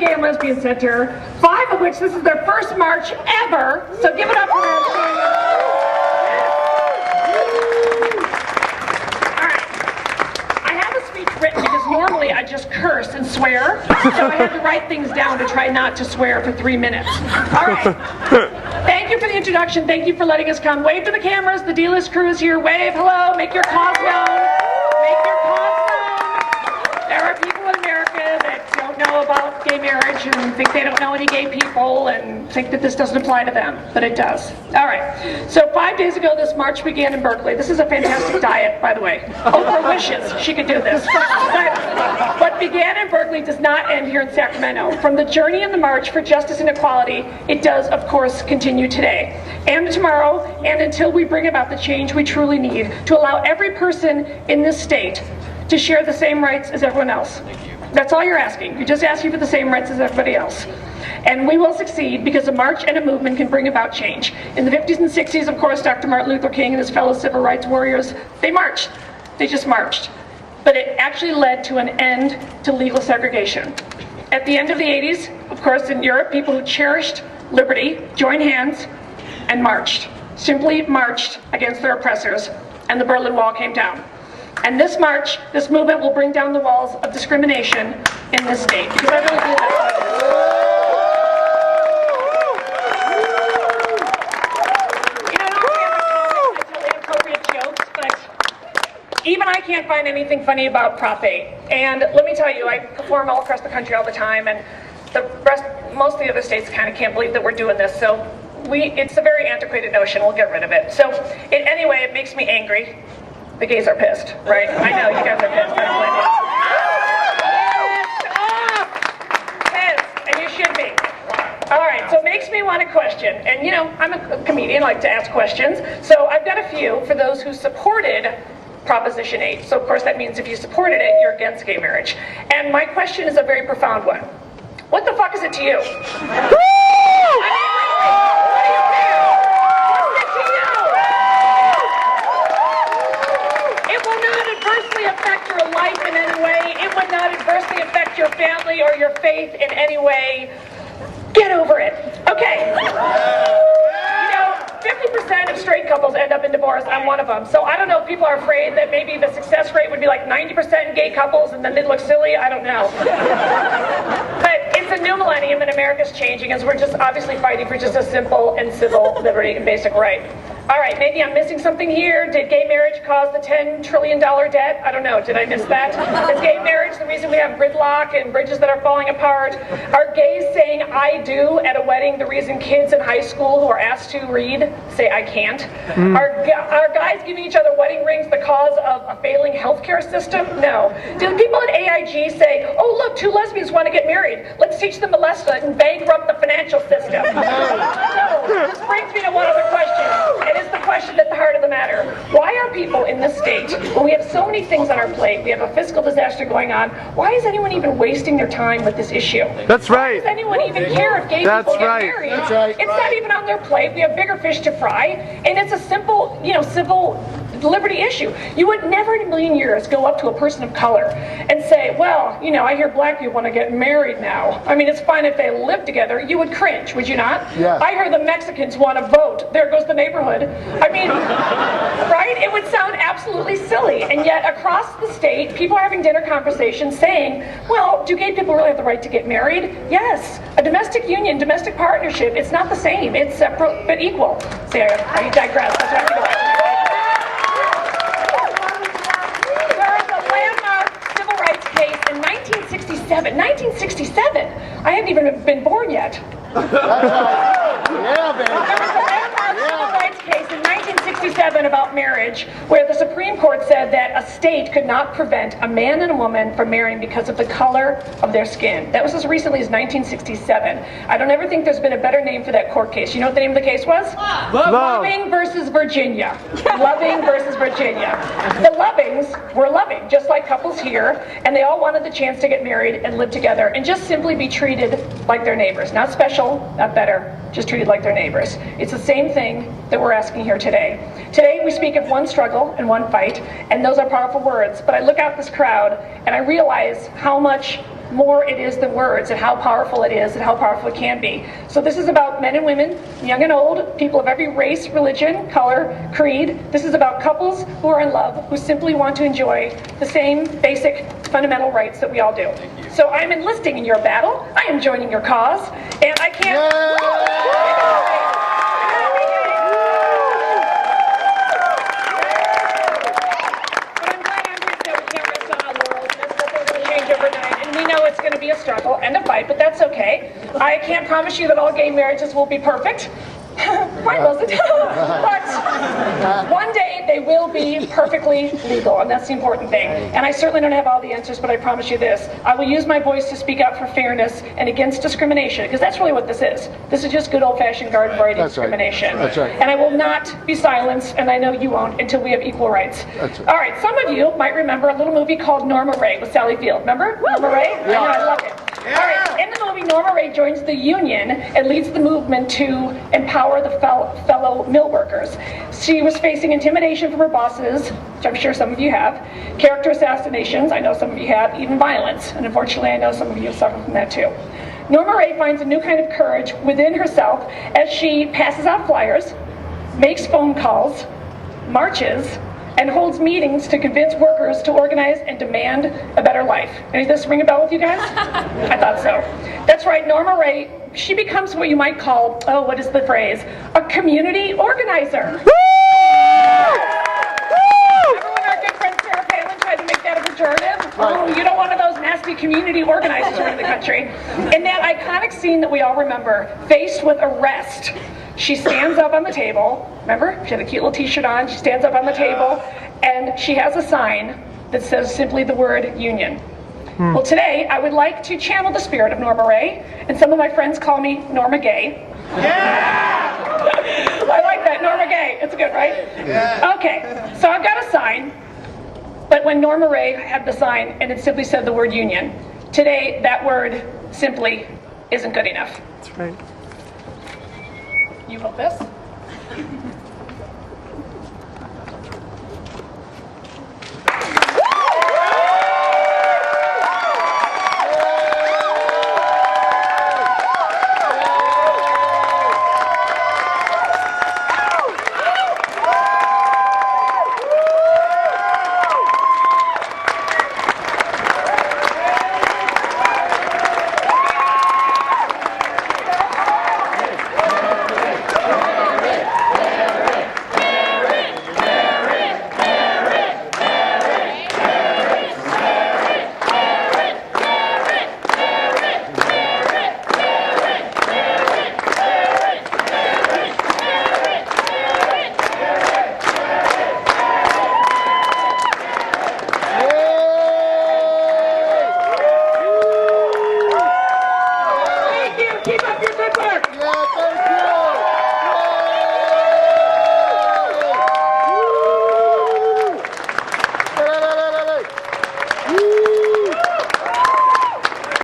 Gay and Lesbian Center, 5 of which this is their first march ever, so give it up for them. Written because normally I just curse and swear, so I had to write things down to try not to swear for 3 minutes. All right. Thank you for the introduction. Thank you for letting us come. Wave to the cameras. The D-list crew is here. Wave. Hello. Make your cause known. Make your cause known. There are people in America that don't know about gay marriage and think they don't know any gay people and think that this doesn't apply to them, but it does. All right. So 5 days ago, this march began in Berkeley. This is a fantastic diet, by the way. Oprah wishes she could do this. But what began in Berkeley does not end here in Sacramento. From the journey in the March for Justice and Equality, it does, of course, continue today and tomorrow and until we bring about the change we truly need to allow every person in this state to share the same rights as everyone else. That's all you're asking. You're just asking for the same rights as everybody else. And we will succeed because a march and a movement can bring about change. In the 50s and 60s, of course, Dr. Martin Luther King and his fellow civil rights warriors, they marched. They just marched. But it actually led to an end to legal segregation. At the end of the 80s, of course, in Europe, people who cherished liberty joined hands and marched, simply marched against their oppressors, and the Berlin Wall came down. And this march, this movement will bring down the walls of discrimination in this state. Because I really believe that's what it is. You know, I tell inappropriate jokes, but even I can't find anything funny about Prop 8. And let me tell you, I perform all across the country all the time, and most of the other states kind of can't believe that we're doing this. So it's a very antiquated notion. We'll get rid of it. So anyway, it makes me angry. The gays are pissed, right? I know you guys are pissed. Pissed, and you should be. All right, so it makes me want to question. And you know, I'm a comedian, I like to ask questions. So I've got a few for those who supported Proposition 8. So of course that means if you supported it, you're against gay marriage. And my question is a very profound one. What the fuck is it to you? Affect your life in any way. It would not adversely affect your family or your faith in any way. Get over it. Okay. You know, 50% of straight couples end up in divorce. I'm one of them. So I don't know if people are afraid that maybe the success rate would be like 90% in gay couples and then they'd look silly. I don't know. But it's a new millennium and America's changing as we're just obviously fighting for just a simple and civil liberty and basic right. All right, maybe I'm missing something here. Did gay marriage cause the $10 trillion debt? I don't know. Did I miss that? Is gay marriage the reason we have gridlock and bridges that are falling apart? Are gays saying I do at a wedding the reason kids in high school who are asked to read say I can't? Are guys giving each other wedding rings the cause of a failing healthcare system? No. Do people at AIG say, oh look, 2 lesbians want to get married. Let's teach them molesta and bankrupt the financial system? No. This brings me to one other question. It is the question at the heart of the matter. Why are people in this state, when we have so many things on our plate, we have a fiscal disaster going on, why is anyone even wasting their time with this issue? That's right. Why does anyone even care if gay people get married? That's right. It's not even on their plate. We have bigger fish to fry, and it's a simple, civil liberty issue. You would never in a million years go up to a person of color and say, well, I hear black people want to get married now. I mean, it's fine if they live together. You would cringe, would you not? Yes. I hear the Mexicans want to vote. There goes the neighborhood. I mean, right? It would sound absolutely silly. And yet across the state, people are having dinner conversations saying, well, do gay people really have the right to get married? Yes. A domestic union, domestic partnership, it's not the same. It's separate but equal. See, I digress. That's what I have to go. In 1967. 1967? I hadn't even been born yet. That's right. Yeah, baby. There was a landmark civil rights case in 1967 about marriage where the Supreme Court said that a state could not prevent a man and a woman from marrying because of the color of their skin. That was as recently as 1967. I don't ever think there's been a better name for that court case. You know what the name of the case was? Loving versus Virginia. Loving versus Virginia. The Lovings were loving, just like couples here, and they all wanted the chance to get married and live together and just simply be treated like their neighbors. Not special, not better, just treated like their neighbors. It's the same thing that we're asking here today. Today we speak of one struggle and one fight, and those are powerful words, but I look out this crowd and I realize how much more it is than words, and how powerful it is and how powerful it can be. So this is about men and women, young and old, people of every race, religion, color, creed. This is about couples who are in love, who simply want to enjoy the same basic fundamental rights that we all do. So I'm enlisting in your battle, I am joining your cause, and I can't... It's going to be a struggle and a fight, but that's okay. I can't promise you that all gay marriages will be perfect. Right, wasn't it? But one day they will be perfectly legal, and that's the important thing. And I certainly don't have all the answers, but I promise you this. I will use my voice to speak out for fairness and against discrimination, because that's really what this is. This is just good old-fashioned garden variety discrimination. That's right. And I will not be silenced, and I know you won't, until we have equal rights. That's right. All right, some of you might remember a little movie called Norma Ray with Sally Field. Remember Norma Ray? Yeah. I know, I love it. Yeah. All right, in the movie, Norma Ray joins the union and leads the movement to empower the fellow mill workers. She was facing intimidation from her bosses, which I'm sure some of you have, character assassinations, I know some of you have, even violence, and unfortunately I know some of you have suffered from that too. Norma Ray finds a new kind of courage within herself as she passes out flyers, makes phone calls, marches, and holds meetings to convince workers to organize and demand a better life. Any of this ring a bell with you guys? I thought so. That's right, Norma Ray, she becomes what you might call, oh, what is the phrase? A community organizer. Remember when our good friend Sarah Palin tried to make that a pejorative? Oh, you don't want one of those nasty community organizers around the country. In that iconic scene that we all remember, faced with arrest, she stands up on the table. Remember? She had a cute little t-shirt on. She stands up on the table, and she has a sign that says simply the word union. Well, today, I would like to channel the spirit of Norma Ray, and some of my friends call me Norma Gay. Yeah! I like that, Norma Gay. It's good, right? Yeah. Okay, so I've got a sign, but when Norma Ray had the sign, and it simply said the word union, today, that word simply isn't good enough. That's right. You hold this.